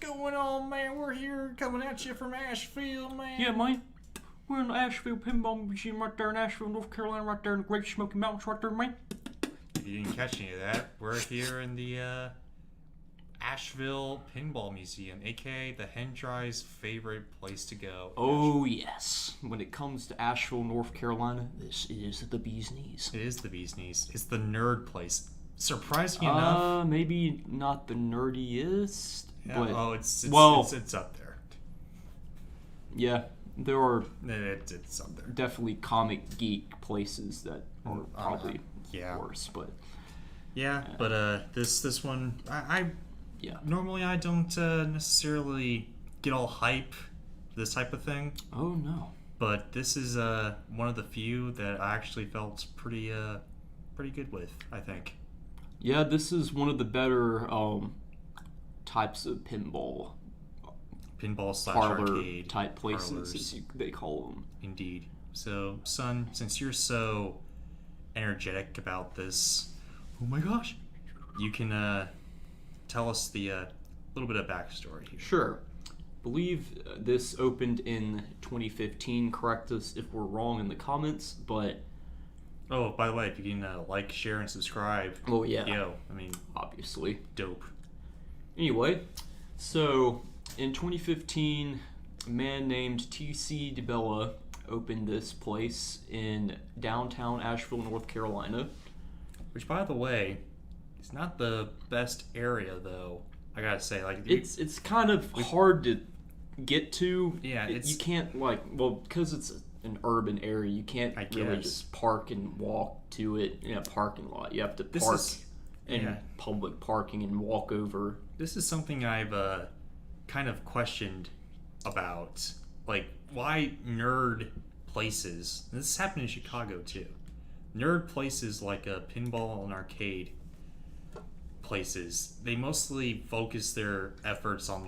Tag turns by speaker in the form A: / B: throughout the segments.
A: going on, man? We're here coming at you from Asheville, man.
B: Yeah, man. We're in the Asheville Pinball Museum right there in Asheville, North Carolina, right there in the Great Smoky Mountains right there, man.
A: If you didn't catch any of that, we're here in the Asheville Pinball Museum, aka the Hendry's favorite place to go.
B: Oh, yes. When it comes to Asheville, North Carolina, this is the bee's knees.
A: It is the bee's knees. It's the nerd place. Surprisingly enough.
B: Maybe not the nerdiest, but...
A: it's up there.
B: Yeah, there are
A: it's up there.
B: Definitely comic geek places that are probably worse, but...
A: Yeah, but this one, normally I don't necessarily get all hype for this type of thing.
B: Oh, no.
A: But this is one of the few that I actually felt pretty good with, I think.
B: Yeah, this is one of the better types of pinball
A: / arcade
B: type places,
A: parlors.
B: as they call them.
A: Indeed. So, son, since you're so energetic about this, oh my gosh, you can tell us the little bit of backstory here.
B: Sure. Believe this opened in 2015. Correct us if we're wrong in the comments, but...
A: Oh, by the way, if you can like, share, and subscribe.
B: Oh, yeah. Obviously.
A: Dope.
B: Anyway, so in 2015, a man named T.C. DeBella opened this place in downtown Asheville, North Carolina.
A: Which, by the way, is not the best area, though. I gotta say,
B: it's kind of hard to get to.
A: Yeah,
B: you can't because it's an urban area. You can't really just park and walk to it in a parking lot. You have to park in public parking and walk over.
A: This is something I've kind of questioned about, why nerd places. This happened in Chicago too. Nerd places like a pinball and arcade places, they mostly focus their efforts on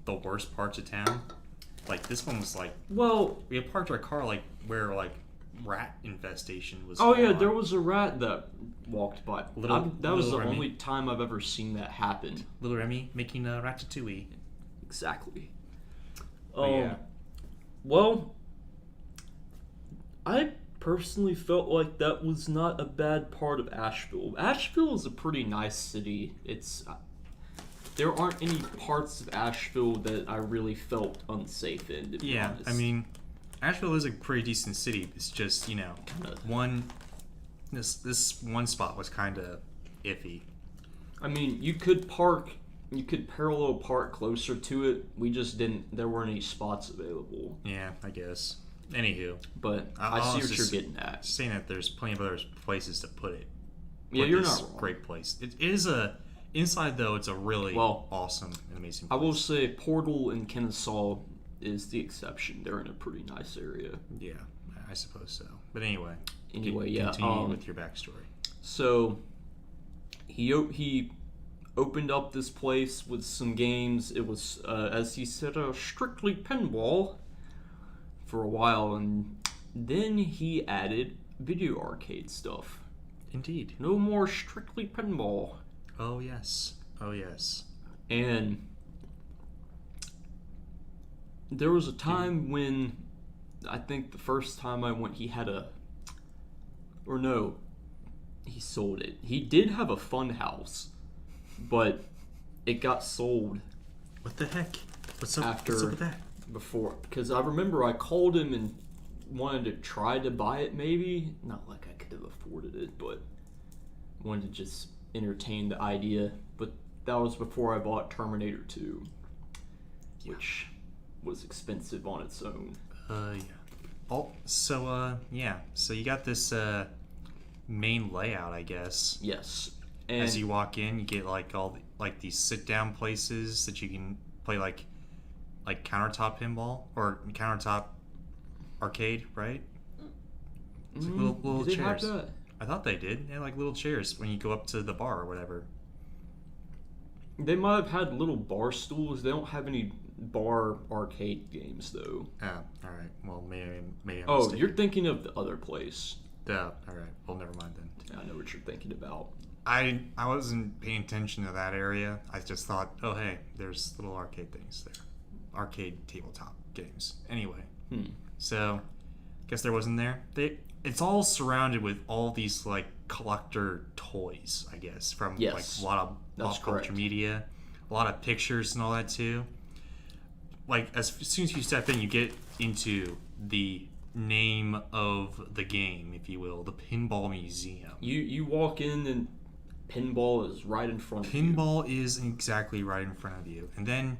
A: the worst parts of town. This one was we had parked our car where rat infestation was.
B: Oh yeah, there was a rat that walked by. That was the
A: Remy.
B: only time I've ever seen that happen.
A: Little Remy making a ratatouille.
B: Exactly.
A: Well,
B: I personally felt like that was not a bad part of Asheville. Asheville is a pretty nice city. There aren't any parts of Asheville that I really felt unsafe in, to be honest.
A: I mean, Asheville is a pretty decent city. It's just, this one spot was kind of iffy.
B: I mean, you could parallel park closer to it. We just didn't, there weren't any spots available.
A: Yeah, I guess. Anywho.
B: But I see what you're getting at.
A: Saying that there's plenty of other places to put it.
B: Yeah, you're not wrong.
A: Great place. It is inside though, it's a really awesome and amazing place.
B: I will say Portal and Kennesaw is the exception. They're in a pretty nice area.
A: Yeah, I suppose so. But anyway,
B: continue
A: with your backstory.
B: So he opened up this place with some games. It was, as he said, strictly pinball for a while, and then he added video arcade stuff.
A: Indeed.
B: No more strictly pinball.
A: Oh yes.
B: And there was a time when, I think the first time I went, he sold it. He did have a fun house, but it got sold.
A: What the heck? What's up with that?
B: Before, because I remember I called him and wanted to try to buy it, maybe. Not like I could have afforded it, but wanted to just entertain the idea. But that was before I bought Terminator 2, which was expensive on its own.
A: So you got this main layout, I guess.
B: Yes. And
A: as you walk in, you get all these sit down places that you can play like countertop pinball or countertop arcade, right? It's little
B: did
A: chairs.
B: They have that?
A: I thought they did. They had little chairs when you go up to the bar or whatever.
B: They might have had little bar stools. They don't have any bar arcade games though.
A: Oh, all right. Well, maybe I'm
B: mistaken. You're thinking of the other place.
A: Yeah. All right. Well, never mind then.
B: I know what you're thinking about.
A: I wasn't paying attention to that area. I just thought, oh hey, there's little arcade things there, arcade tabletop games. Anyway, so guess there wasn't there. It's all surrounded with all these like collector toys, I guess, from
B: Yes,
A: like a lot of
B: that's
A: pop culture
B: correct.
A: media, a lot of pictures and all that too. Like as soon as you step in, you get into the name of the game, if you will, the Pinball Museum.
B: You walk in and pinball is right in front of you.
A: Pinball is exactly right in front of you, and then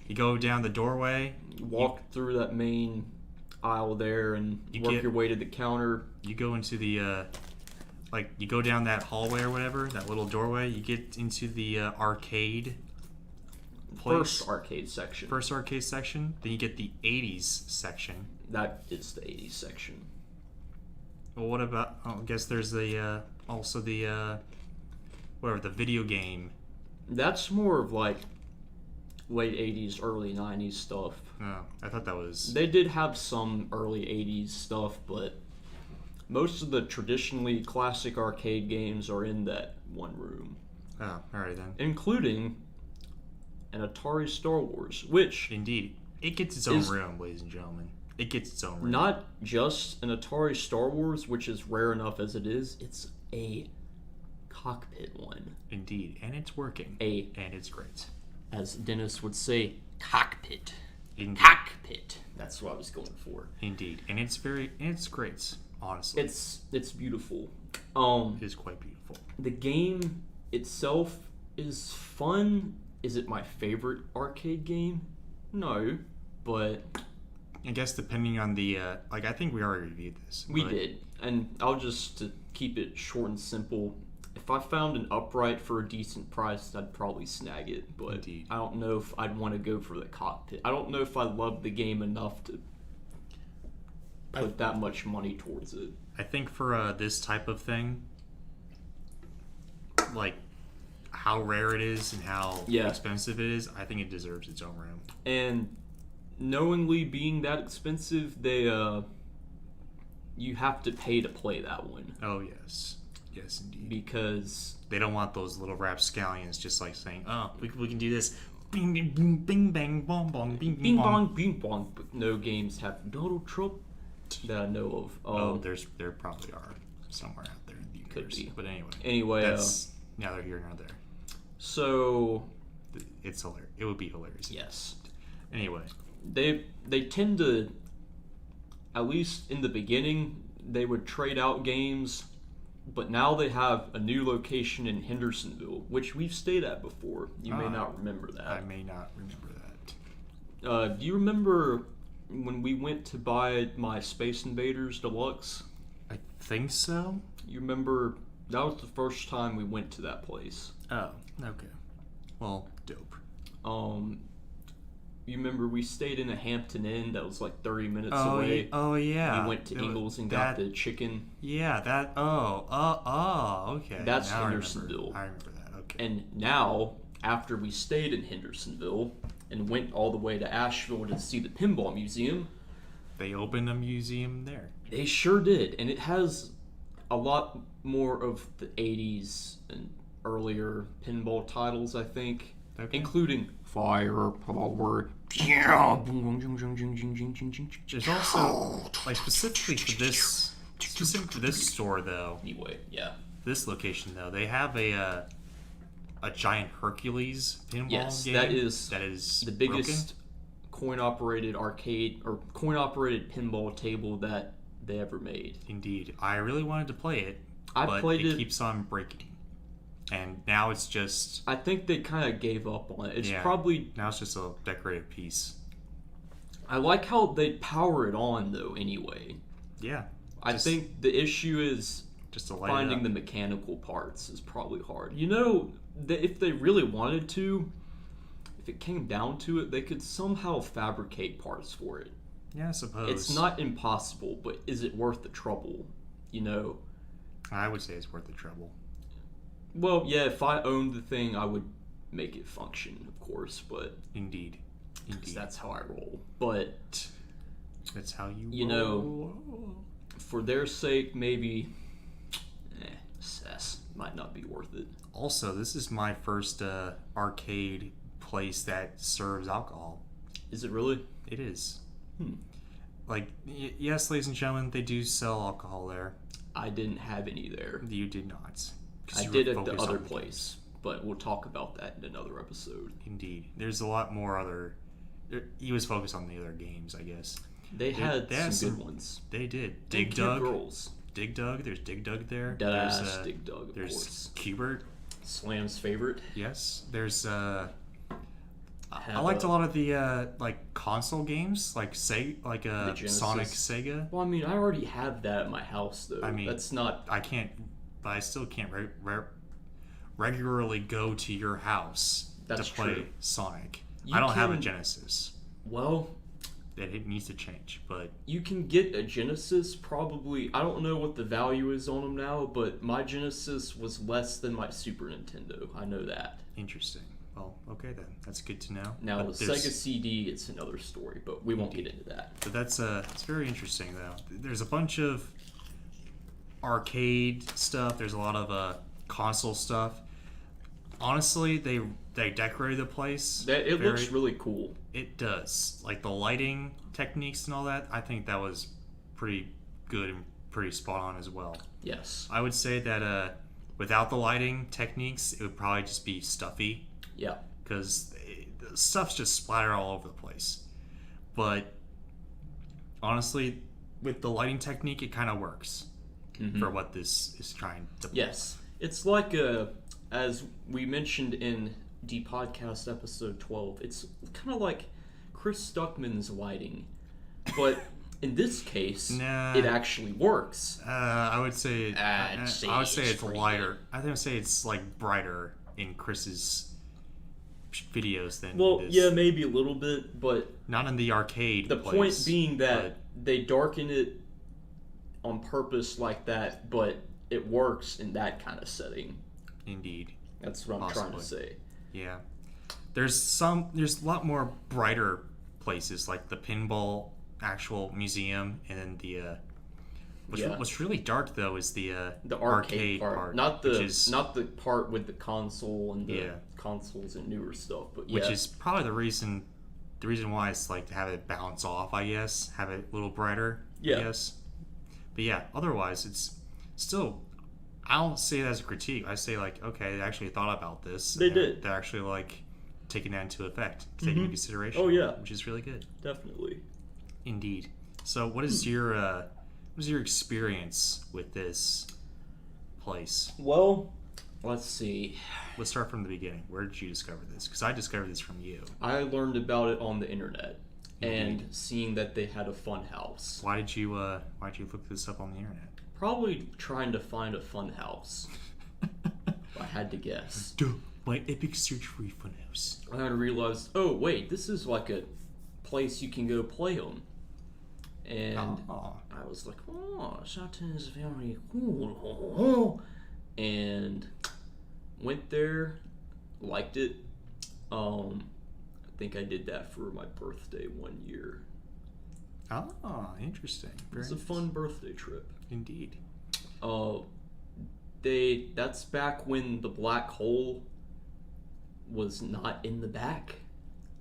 A: you go down the doorway.
B: Walk through that main aisle there and work your way to the counter.
A: You go into the like you go down that hallway or whatever, that little doorway. You get into the arcade place. First arcade section. Then you get the 80s section.
B: That is the 80s section.
A: Well, what about? Oh, I guess there's the also the whatever, the video game.
B: That's more of like late 80s, early 90s stuff.
A: Oh, I thought that was.
B: They did have some early 80s stuff, but most of the traditionally classic arcade games are in that one room,
A: Oh, alright then.
B: including an Atari Star Wars, which
A: Indeed. It gets its own room, ladies and gentlemen. It gets its own room.
B: not just an Atari Star Wars, which is rare enough as it is, it's a cockpit one.
A: Indeed. And it's working. And it's great.
B: As Dennis would say, cockpit.
A: Indeed.
B: Cockpit. That's what I was going for.
A: Indeed. And it's great, honestly.
B: It's beautiful.
A: It is quite beautiful.
B: The game itself is fun. Is it my favorite arcade game? No, but
A: I guess depending on the like, I think we already reviewed this.
B: we did. And I'll just to keep it short and simple. If I found an upright for a decent price, I'd probably snag it. But
A: Indeed.
B: I don't know if I'd want to go for the cockpit. I don't know if I love the game enough to put that much money towards it.
A: I think for this type of thing, like how rare it is and how expensive it is, I think it deserves its own room.
B: And knowingly being that expensive, they you have to pay to play that one.
A: Oh yes, yes indeed.
B: Because
A: they don't want those little rapscallions just like saying, "Oh, we can do this." Bing, bing, bing, bing, bang, bong, bong, bing,
B: bing,
A: bong,
B: bong, bing, bong. But no games have Donald Trump that I know of.
A: There probably are somewhere out there in the universe.
B: Could be.
A: But
B: anyway,
A: that's neither here nor there.
B: So
A: it's hilarious. It would be hilarious.
B: Yes.
A: Anyway,
B: they tend to, at least in the beginning, they would trade out games, but now they have a new location in Hendersonville, which we've stayed at before. You may not remember that.
A: I may not remember that.
B: Do you remember when we went to buy my Space Invaders Deluxe?
A: I think so.
B: You remember that was the first time we went to that place.
A: Oh, okay. Well, dope.
B: You remember we stayed in a Hampton Inn that was like 30 minutes away.
A: Oh yeah.
B: We went to Ingles and got the chicken.
A: Yeah, that. Okay.
B: That's
A: now
B: Hendersonville.
A: I remember that. Okay.
B: And now, after we stayed in Hendersonville and went all the way to Asheville to see the Pinball Museum,
A: they opened a museum there.
B: They sure did, and it has a lot more of the 80s and earlier pinball titles, I think, including Firepower.
A: There's also, like, specifically for this store though.
B: Anyway, yeah.
A: This location though, they have a giant Hercules pinball game.
B: That is the biggest coin-operated arcade or coin-operated pinball table that they ever made.
A: Indeed, I really wanted to play it, but it keeps on breaking. And now it's just...
B: I think they kind of gave up on it. It's probably...
A: Now it's just a decorative piece.
B: I like how they power it on, though, anyway.
A: Yeah.
B: I think the issue is
A: just to light
B: finding the mechanical parts is probably hard. You know, if they really wanted to, if it came down to it, they could somehow fabricate parts for it.
A: Yeah, I suppose.
B: It's not impossible, but is it worth the trouble? You know?
A: I would say it's worth the trouble.
B: Well, yeah, if I owned the thing, I would make it function, of course, but...
A: Indeed.
B: That's how I roll. But...
A: That's how
B: you
A: roll.
B: Know, for their sake, maybe... Cess. might not be worth it.
A: Also, this is my first arcade place that serves alcohol.
B: Is it really?
A: It is. Like, yes, ladies and gentlemen, they do sell alcohol there.
B: I didn't have any there.
A: You did not.
B: I did at the other place, but we'll talk about that in another episode.
A: Indeed. There's a lot more other... He was focused on the other games, I guess.
B: They had some good ones.
A: They did.
B: And
A: Dig Dug.
B: Girls.
A: Dig Dug. There's Dig Dug there.
B: Deadass Dig Dug, of
A: there's
B: course.
A: Cubert.
B: Slam's favorite.
A: Yes. There's... I liked a lot of the like console games, like Sonic, Sega.
B: Well, I mean, I already have that at my house, though.
A: I mean,
B: that's not.
A: I still can't regularly go to your house to play
B: true.
A: Sonic. I don't have a Genesis.
B: Well,
A: it needs to change, but
B: you can get a Genesis. Probably, I don't know what the value is on them now, but my Genesis was less than my Super Nintendo. I know that.
A: Interesting. Well, okay then. That's good to know.
B: Now, the Sega CD, it's another story, but we won't get into that.
A: But that's it's very interesting, though. There's a bunch of arcade stuff. There's a lot of console stuff. Honestly, they decorated the place.
B: It looks really cool.
A: It does. Like, the lighting techniques and all that, I think that was pretty good and pretty spot on as well.
B: Yes.
A: I would say that without the lighting techniques, it would probably just be stuffy.
B: Yeah.
A: Because the stuff's just splattered all over the place. But honestly, with the lighting technique, it kind of works for what this is trying to play.
B: Yes. It's like, as we mentioned in the podcast episode 12, it's kind of like Chris Stuckman's lighting. But in this case, it actually works.
A: I would say it's lighter.
B: Good.
A: I would say it's like brighter in Chris's videos than
B: well,
A: it is.
B: yeah, maybe a little bit, but
A: not in the arcade.
B: The point being that they darken it on purpose like that, but it works in that kind of setting.
A: Indeed,
B: that's what I'm trying to say.
A: Yeah, there's a lot more brighter places like the Pinball actual museum, and then the what's really dark though is the arcade part,
B: not the part with the console and the consoles and newer stuff, but
A: which is probably the reason why it's like to have it bounce off, I guess, have it a little brighter, I guess. But yeah, otherwise it's still, I don't say it as a critique. I say like, okay, they actually thought about this.
B: They did.
A: They're actually like taking that into effect, taking into consideration.
B: Oh yeah,
A: which is really good.
B: Definitely.
A: Indeed. So what is your experience with this place?
B: Well, let's see.
A: Let's start from the beginning. Where did you discover this? Because I discovered this from you.
B: I learned about it on the internet and seeing that they had a fun house.
A: Why did you look this up on the internet?
B: Probably trying to find a fun house. I had to guess.
A: Duh, my epic search for a fun house.
B: And I realized, oh wait, this is like a place you can go play them. And I was like, oh, that is very cool. And went there, liked it. I think I did that for my birthday one year.
A: Oh, interesting.
B: It was a fun birthday trip.
A: Indeed.
B: That's back when the black hole was not in the back.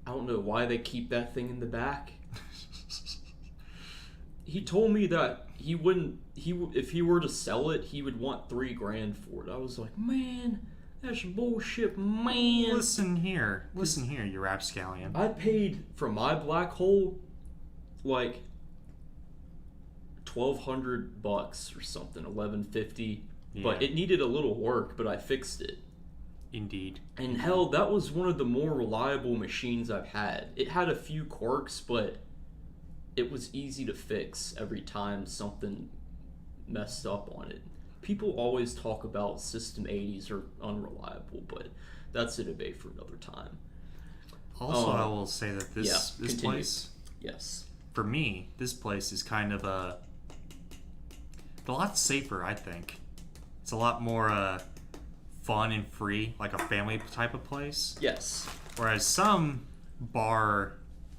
B: I don't know why they keep that thing in the back. He told me that if he were to sell it, he would want $3,000 for it. I was like, man, that's bullshit, man.
A: Listen here, you rapscallion.
B: I paid for my black hole like $1,200 or something, $1,150. Yeah. But it needed a little work, but I fixed it.
A: Indeed.
B: And hell, that was one of the more reliable machines I've had. It had a few quirks, but it was easy to fix every time something messed up on it. People always talk about System 80s are unreliable, but that's a debate for another time.
A: Also, I will say that this place, for me, this place is kind of a lot safer, I think. It's a lot more fun and free, like a family type of place.
B: Yes.
A: Whereas some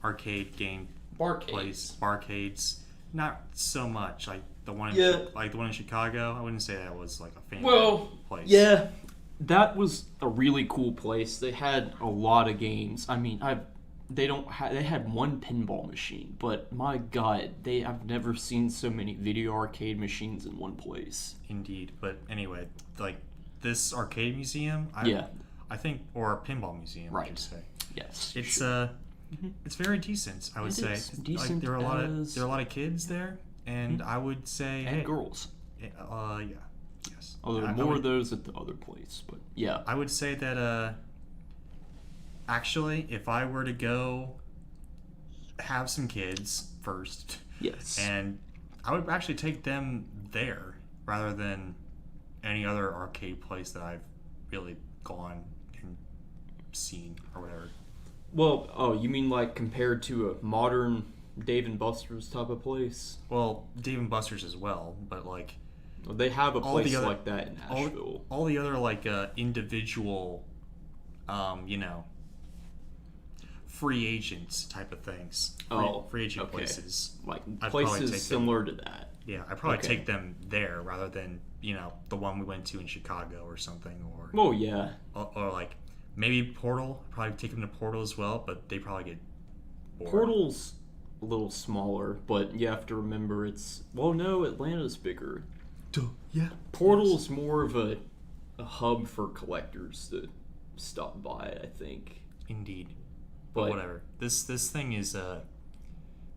A: arcade game barcades, not so much. Like The one in like the one in Chicago. I wouldn't say that was like a family place.
B: Yeah, that was a really cool place. They had a lot of games. I mean, they had one pinball machine, but my God, I've never seen so many video arcade machines in one place.
A: Indeed, but anyway, like this arcade museum, I think, or a pinball museum, I should say.
B: Yes,
A: it's it's very decent. I would say
B: decent.
A: Like, there are a lot of kids there, and I would say
B: and girls.
A: Yes.
B: Although more of those at the other place, but yeah,
A: I would say that actually, if I were to go have some kids first,
B: yes,
A: and I would actually take them there rather than any other arcade place that I've really gone and seen or whatever.
B: Well, you mean like compared to a modern Dave & Buster's type of place?
A: Well, Dave & Buster's as well, but like...
B: Well, they have a place like that in Asheville.
A: All the other like individual, free agents type of things. Free agent places.
B: Like places similar to that.
A: Yeah, I'd probably take them there rather than, the one we went to in Chicago or something. Or
B: oh, yeah.
A: Or like, maybe Portal. I'd probably take them to Portal as well, but they probably get bored.
B: Portal's a little smaller, but you have to remember Atlanta's bigger.
A: Yeah.
B: Portal's more of a hub for collectors to stop by, I think.
A: Indeed. But whatever. This thing is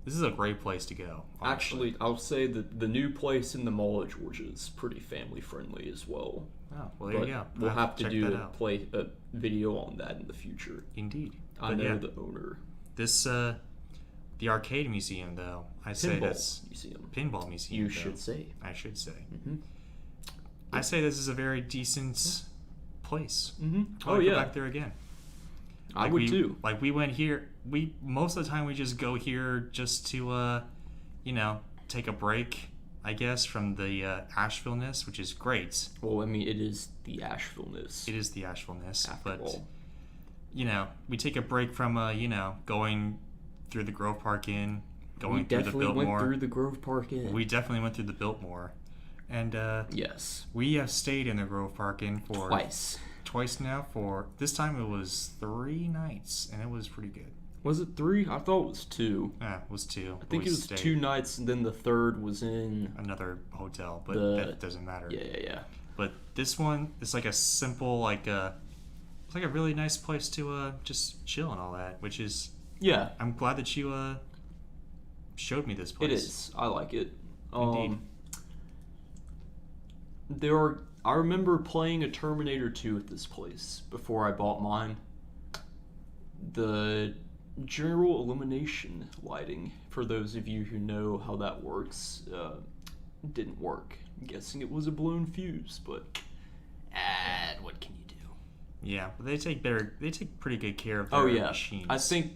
A: this is a great place to go. Honestly.
B: Actually, I'll say that the new place in the Mall of Georgia is pretty family friendly as well.
A: Oh, well there you go.
B: We'll have to do a video on that in the future.
A: Indeed.
B: I know the owner.
A: This the arcade museum though. Pinball museum.
B: You should say.
A: I should say.
B: Mm-hmm.
A: I say this is a very decent place.
B: Mm-hmm.
A: I'll go back there again.
B: I would too.
A: Like we went here. Most of the time we just go here just to, take a break, I guess, from the Asheville-ness, which is great.
B: Well, I mean, it is the Asheville-ness.
A: It is the Asheville-ness, but
B: all.
A: We take a break from going through the Grove Park Inn, going through the Biltmore. We definitely
B: went through the Grove Park Inn.
A: We definitely went through the Biltmore, and
B: yes,
A: we have stayed in the Grove Park Inn for twice now. For this time it was 3 nights, and it was pretty good.
B: Was it 3? I thought it was 2.
A: Yeah, it was 2.
B: I think it was 2 nights, and then the third was in
A: another hotel, but that doesn't matter.
B: Yeah.
A: But this one, it's like a simple, it's like a really nice place to just chill and all that, which is I'm glad that you showed me this place.
B: It is. I like it.
A: Indeed.
B: I remember playing a Terminator 2 at this place before I bought mine. The general illumination lighting, for those of you who know how that works, didn't work. I'm guessing it was a blown fuse, but what can you do?
A: Yeah, but they take pretty good care of their machines.
B: I think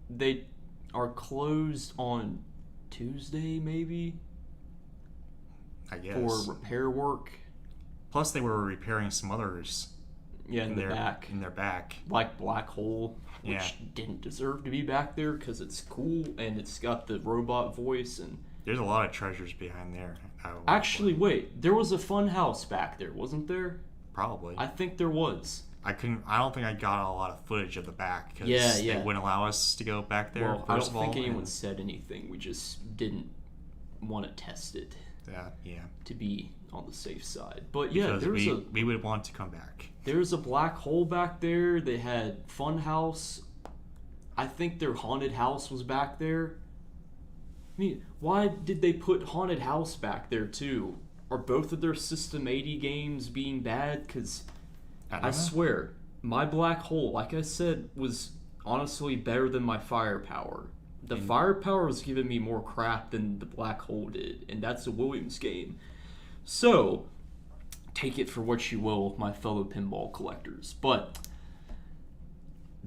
B: they are closed on Tuesday, maybe,
A: I guess,
B: for repair work.
A: Plus, they were repairing some others.
B: Yeah, in
A: their back.
B: Like Black Hole, which didn't deserve to be back there because it's cool and it's got the robot voice and...
A: There's a lot of treasures behind there.
B: Actually, wait. There was a fun house back there, wasn't there?
A: Probably.
B: I think there was.
A: I don't think I got a lot of footage of the back because they wouldn't allow us to go back there.
B: Well, I don't think anyone said anything. We just didn't want to test it.
A: Yeah.
B: To be on the safe side. But yeah,
A: because we would want to come back.
B: There's a black hole back there. They had Fun House. I think their haunted house was back there. I mean, why did they put haunted house back there too? Are both of their System 80 games being bad? Because I swear, my black hole, like I said, was honestly better than my firepower. The firepower was giving me more crap than the black hole did, and that's a Williams game. So, take it for what you will, my fellow pinball collectors. But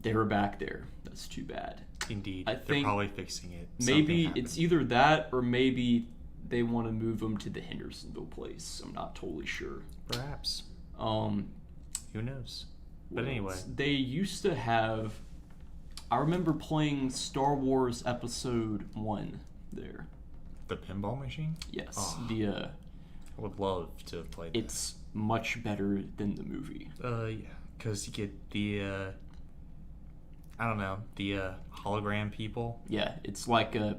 B: they were back there. That's too bad.
A: Indeed.
B: I
A: They're
B: think
A: probably fixing it.
B: Maybe it's either that or maybe they want to move them to the Hendersonville place. I'm not totally sure.
A: Perhaps. Who knows? But anyway.
B: They used to have... I remember playing Star Wars Episode 1 there.
A: The pinball machine?
B: Yes,
A: Oh.
B: I
A: would love to have played
B: it's much better than the movie.
A: that. Yeah, because you get the, I don't know, the hologram people.
B: Yeah, it's like a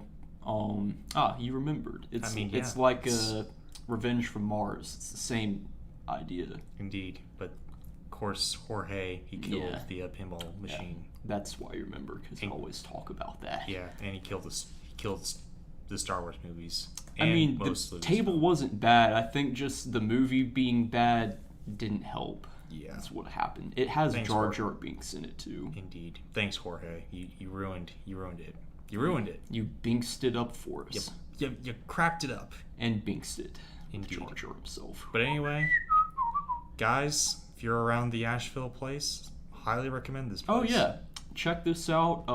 B: you remembered. It's
A: yeah,
B: like a Revenge from Mars. It's the same idea.
A: Indeed, but of course Jorge, he killed
B: Yeah.
A: the pinball machine.
B: That's why you remember, because I always talk about that.
A: Yeah, and he killed the Star Wars movies.
B: I
A: And
B: mean,
A: most
B: the
A: of
B: table wasn't bad. I think just the movie being bad didn't help.
A: Yeah.
B: That's what happened. It has
A: Thanks,
B: Jar
A: Jorge.
B: Jar Binks in it too.
A: Indeed. Thanks, Jorge. You ruined it. You ruined it.
B: You Binksed it up for us.
A: You cracked it up.
B: And Binksed it.
A: Indeed.
B: Jar Jar himself.
A: But anyway, guys, if you're around the Asheville place, highly recommend this place.
B: Oh yeah, check this out.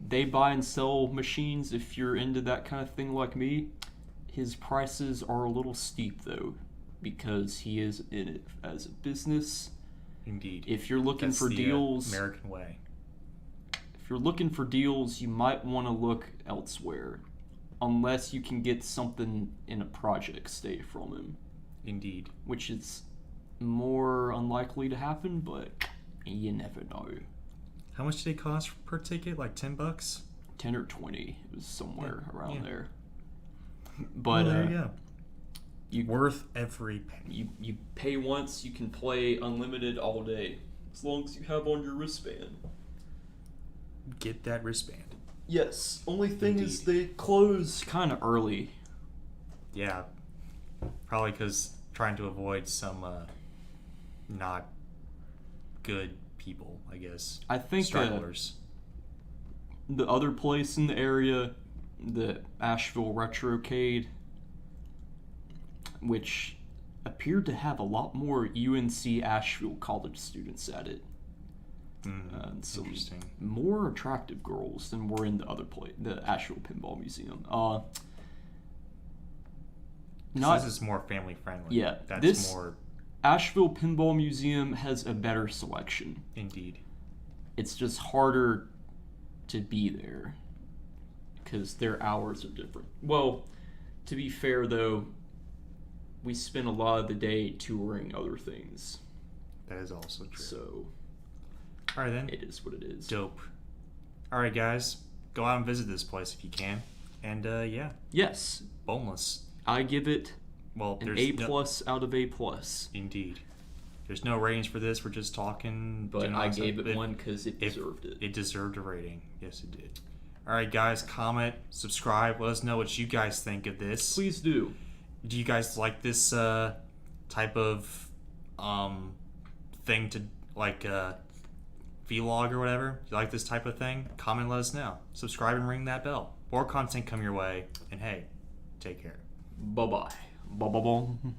B: They buy and sell machines if you're into that kind of thing like me. His prices are a little steep though, because he is in it as a business.
A: Indeed.
B: If you're looking
A: That's
B: for
A: the,
B: deals,
A: American way.
B: if you're looking for deals, you might want to look elsewhere, unless you can get something in a project state from him,
A: Indeed.
B: which is more unlikely to happen, but you never know.
A: How much did it cost per ticket? Like $10?
B: 10 or 20. It was somewhere around
A: yeah.
B: there.
A: Well,
B: But
A: there you go.
B: you
A: Worth every penny.
B: you pay once, you can play unlimited all day, as long as you have on your wristband.
A: Get that wristband.
B: Yes. Only thing is
A: Indeed.
B: they close kind of early.
A: Yeah. Probably because trying to avoid some not good people, I guess.
B: I think
A: Stragglers.
B: the other place in the area, the Asheville Retrocade, which appeared to have a lot more UNC Asheville college students at it. And some
A: Interesting.
B: more attractive girls than were in the other place, the Asheville Pinball Museum.
A: This is more family friendly.
B: Yeah,
A: That's
B: this-
A: more.
B: Asheville Pinball Museum has a better selection.
A: Indeed.
B: It's just harder to be there because their hours are different. Well, to be fair though, we spent a lot of the day touring other things,
A: That is also true.
B: so
A: All right, then.
B: it is what it is.
A: Dope. All right, guys. Go out and visit this place if you can. And, yeah,
B: Yes,
A: boneless.
B: I give it
A: Well,
B: an
A: there's
B: A
A: no-
B: plus out of A plus,
A: Indeed. There's no ratings for this. We're just talking.
B: but
A: doing
B: I
A: awesome.
B: gave it
A: If-
B: one because it
A: if
B: deserved it.
A: It deserved a rating. Yes, it did. All right, guys. Comment, subscribe. Let us know what you guys think of this.
B: Please do.
A: Do you guys like this type of thing to like vlog or whatever? You like this type of thing? Comment, let us know. Subscribe and ring that bell. More content come your way. And hey, take care.
B: Bye bye. Bye bye bye.